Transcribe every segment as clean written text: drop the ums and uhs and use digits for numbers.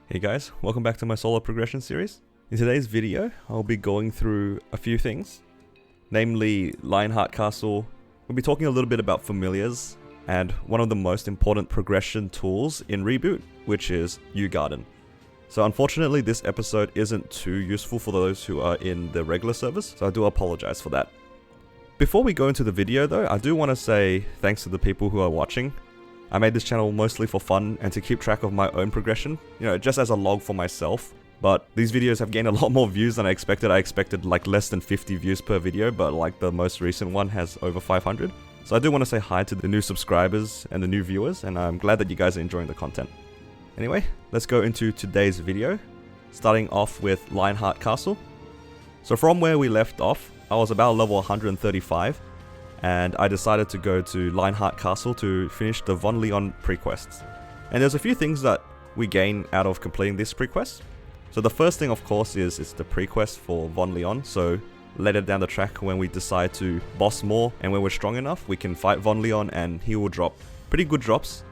Hey guys, welcome back to my solo progression series. In today's video, I'll be going through a few things, namely Lionheart Castle. We'll be talking a little bit about familiars, and one of the most important progression tools in Reboot, which is U-Garden. So unfortunately, this episode isn't too useful for those who are in the regular servers, so I do apologize for that. Before we go into the video though, I do want to say thanks to the people who are watching. I made this channel mostly for fun and to keep track of my own progression, just as a log for myself. But these videos have gained a lot more views than I expected. I expected like less than 50 views per video, but like the most recent one has over 500. So I do want to say hi to the new subscribers and the new viewers, and I'm glad that you guys are enjoying the content. Anyway, let's go into today's video, starting off with Lionheart Castle. So from where we left off, I was about level 135. And I decided to go to Lionheart Castle to finish the Von Leon prequests. And there's a few things that we gain out of completing this prequest. So the first thing, of course, is it's the prequest for Von Leon. So later down the track, when we decide to boss more and when we're strong enough, we can fight Von Leon and he will drop pretty good drops.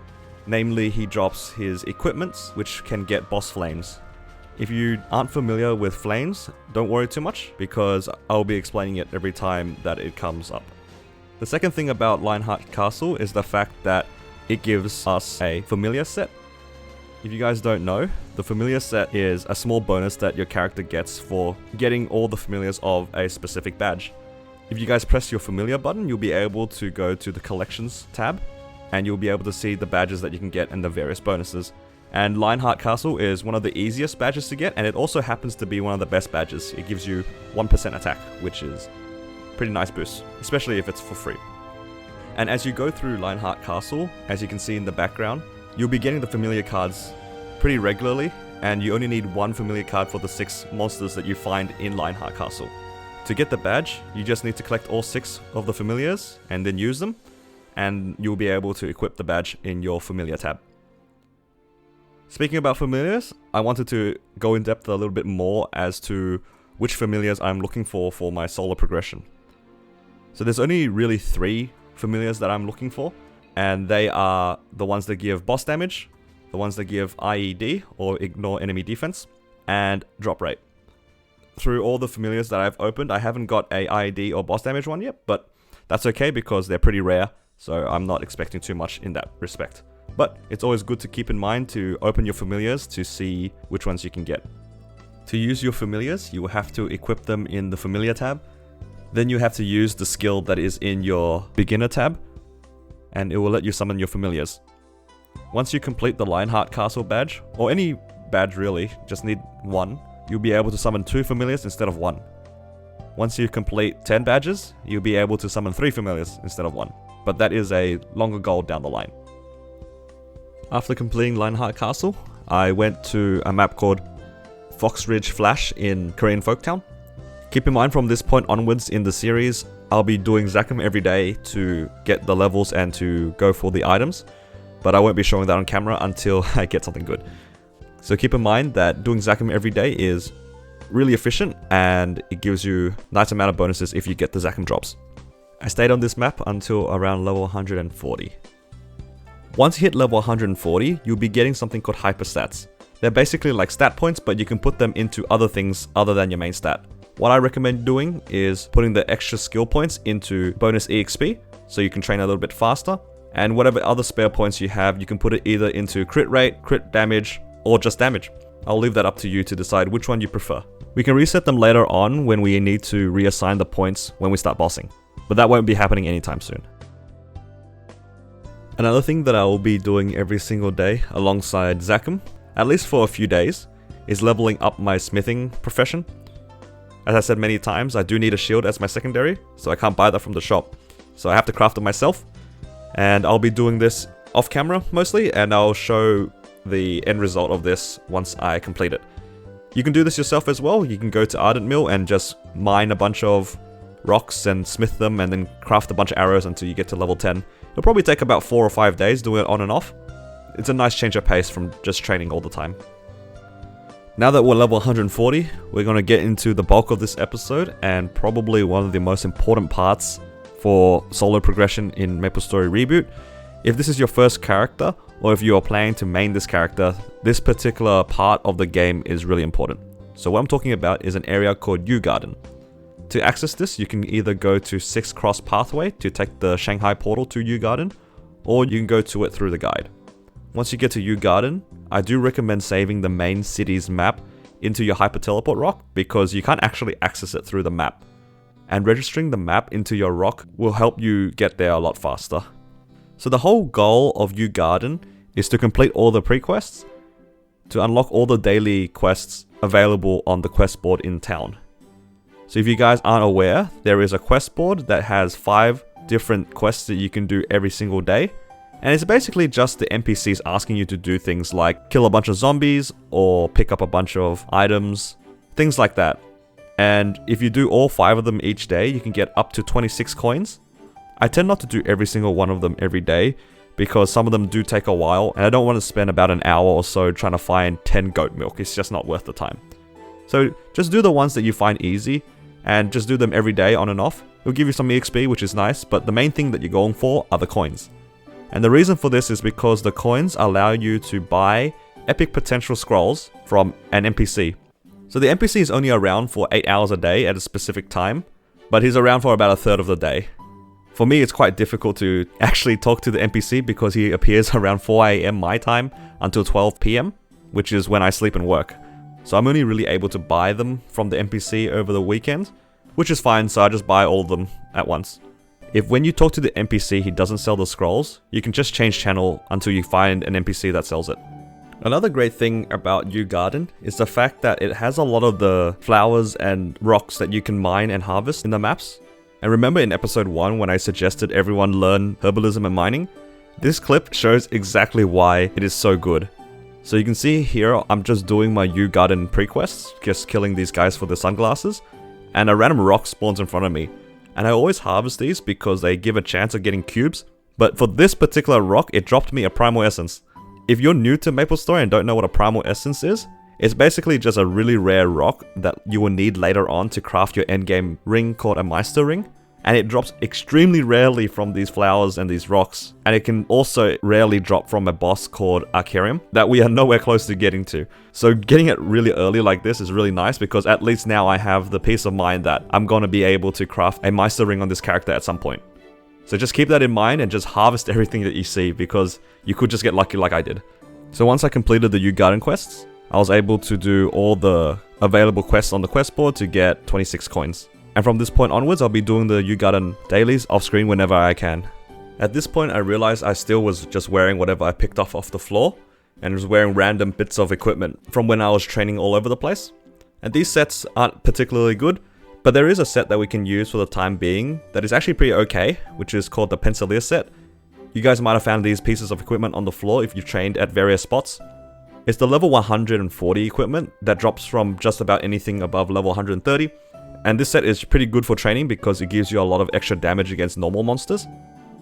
Namely, he drops his equipments, which can get boss flames. If you aren't familiar with flames, don't worry too much, because I'll be explaining it every time that it comes up. The second thing about Lionheart Castle is the fact that it gives us a familiar set. If you guys don't know, the familiar set is a small bonus that your character gets for getting all the familiars of a specific badge. If you guys press your familiar button, you'll be able to go to the collections tab and you'll be able to see the badges that you can get and the various bonuses. And Lionheart Castle is one of the easiest badges to get, and it also happens to be one of the best badges. It gives you 1% attack, which is pretty nice boost, especially if it's for free. And as you go through Lionheart Castle, as you can see in the background, you'll be getting the familiar cards pretty regularly, and you only need one familiar card for the 6 monsters that you find in Lionheart Castle. To get the badge, you just need to collect all 6 of the familiars and then use them, and you'll be able to equip the badge in your familiar tab. Speaking about familiars, I wanted to go in depth a little bit more as to which familiars I'm looking for my solo progression. So there's only really 3 familiars that I'm looking for, and they are the ones that give boss damage, the ones that give IED, or ignore enemy defense, and drop rate. Through all the familiars that I've opened, I haven't got a IED or boss damage one yet, but that's okay because they're pretty rare, so I'm not expecting too much in that respect. But it's always good to keep in mind to open your familiars to see which ones you can get. To use your familiars, you will have to equip them in the familiar tab. Then you have to use the skill that is in your beginner tab, and it will let you summon your familiars. Once you complete the Lionheart Castle badge, or any badge really, just need 1, you'll be able to summon 2 familiars instead of 1. Once you complete 10 badges, you'll be able to summon 3 familiars instead of 1, but that is a longer goal down the line. After completing Lionheart Castle, I went to a map called Fox Ridge Flash in Korean Folktown. Keep in mind, from this point onwards in the series, I'll be doing Zachem every day to get the levels and to go for the items, but I won't be showing that on camera until I get something good. So keep in mind that doing Zachem every day is really efficient, and it gives you a nice amount of bonuses if you get the Zachem drops. I stayed on this map until around level 140. Once you hit level 140, you'll be getting something called hyperstats. They're basically like stat points, but you can put them into other things other than your main stat. What I recommend doing is putting the extra skill points into bonus EXP, so you can train a little bit faster. And whatever other spare points you have, you can put it either into crit rate, crit damage, or just damage. I'll leave that up to you to decide which one you prefer. We can reset them later on when we need to reassign the points when we start bossing, but that won't be happening anytime soon. Another thing that I will be doing every single day alongside Zachem, at least for a few days, is leveling up my smithing profession. As I said many times, I do need a shield as my secondary, so I can't buy that from the shop. So I have to craft it myself, and I'll be doing this off camera mostly, and I'll show the end result of this once I complete it. You can do this yourself as well. You can go to Ardent Mill and just mine a bunch of rocks and smith them, and then craft a bunch of arrows until you get to level 10. It'll probably take about 4 or 5 days doing it on and off. It's a nice change of pace from just training all the time. Now that we're level 140, we're going to get into the bulk of this episode, and probably one of the most important parts for solo progression in Maplestory Reboot If this is your first character, or if you are planning to main this character, this particular part of the game is really important. So what I'm talking about is an area called U Garden. To access this, you can either go to 6 Cross Pathway to take the Shanghai portal to U Garden, or you can go to it through the guide. Once you get to U Garden, I do recommend saving the main city's map into your Hyper Teleport rock because you can't actually access it through the map. And registering the map into your rock will help you get there a lot faster. So the whole goal of U Garden is to complete all the pre-quests, to unlock all the daily quests available on the quest board in town. So if you guys aren't aware, there is a quest board that has 5 different quests that you can do every single day. And it's basically just the NPCs asking you to do things like kill a bunch of zombies or pick up a bunch of items, things like that. And if you do all 5 of them each day, you can get up to 26 coins. I tend not to do every single one of them every day because some of them do take a while and I don't want to spend about an hour or so trying to find 10 goat milk. It's just not worth the time. So just do the ones that you find easy and just do them every day on and off. It'll give you some EXP, which is nice, but the main thing that you're going for are the coins. And the reason for this is because the coins allow you to buy epic potential scrolls from an NPC. So the NPC is only around for 8 hours a day at a specific time, but he's around for about a third of the day. For me, it's quite difficult to actually talk to the NPC because he appears around 4 AM my time until 12 PM, which is when I sleep and work. So I'm only really able to buy them from the NPC over the weekend, which is fine, so I just buy all of them at once. If when you talk to the NPC he doesn't sell the scrolls, you can just change channel until you find an NPC that sells it. Another great thing about U Garden is the fact that it has a lot of the flowers and rocks that you can mine and harvest in the maps. And remember in episode 1 when I suggested everyone learn herbalism and mining? This clip shows exactly why it is so good. So you can see here, I'm just doing my U Garden pre-quests, just killing these guys for the sunglasses, and a random rock spawns in front of me. And I always harvest these because they give a chance of getting cubes, but for this particular rock, it dropped me a Primal Essence. If you're new to Maplestory and don't know what a Primal Essence is, it's basically just a really rare rock that you will need later on to craft your endgame ring called a Meister ring. And it drops extremely rarely from these flowers and these rocks. And it can also rarely drop from a boss called Arcarium that we are nowhere close to getting to. So getting it really early like this is really nice because at least now I have the peace of mind that I'm going to be able to craft a Meister ring on this character at some point. So just keep that in mind and just harvest everything that you see because you could just get lucky like I did. So once I completed the U Garden quests, I was able to do all the available quests on the quest board to get 26 coins. And from this point onwards, I'll be doing the U Garden dailies off screen whenever I can. At this point, I realized I still was just wearing whatever I picked off the floor, and was wearing random bits of equipment from when I was training all over the place. And these sets aren't particularly good, but there is a set that we can use for the time being that is actually pretty okay, which is called the Pencilier set. You guys might have found these pieces of equipment on the floor if you've trained at various spots. It's the level 140 equipment that drops from just about anything above level 130. And this set is pretty good for training because it gives you a lot of extra damage against normal monsters.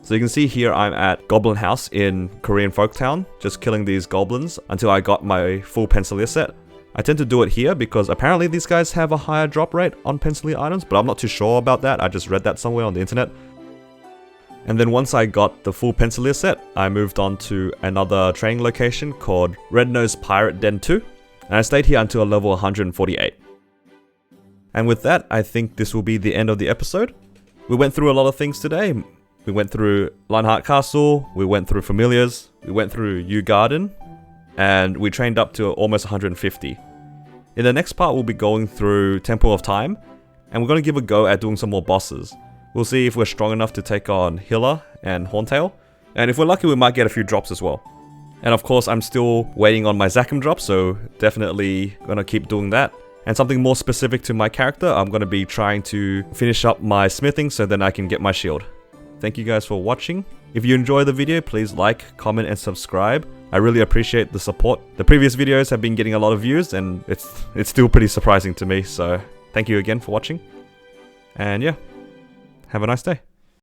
So you can see here I'm at Goblin House in Korean Folktown, just killing these goblins until I got my full Pencilier set. I tend to do it here because apparently these guys have a higher drop rate on Pencilier items, but I'm not too sure about that. I just read that somewhere on the internet. And then once I got the full Pencilier set, I moved on to another training location called Red Nose Pirate Den 2, and I stayed here until level 148. And with that, I think this will be the end of the episode. We went through a lot of things today. We went through Lionheart Castle, we went through Familiars, we went through U Garden, and we trained up to almost 150. In the next part, we'll be going through Temple of Time, and we're going to give a go at doing some more bosses. We'll see if we're strong enough to take on Hilla and Horntail, and if we're lucky, we might get a few drops as well. And of course, I'm still waiting on my Zakum drop, so definitely going to keep doing that. And something more specific to my character, I'm going to be trying to finish up my smithing so then I can get my shield. Thank you guys for watching. If you enjoyed the video, please like, comment and subscribe. I really appreciate the support. The previous videos have been getting a lot of views and it's still pretty surprising to me. So thank you again for watching. And yeah, have a nice day.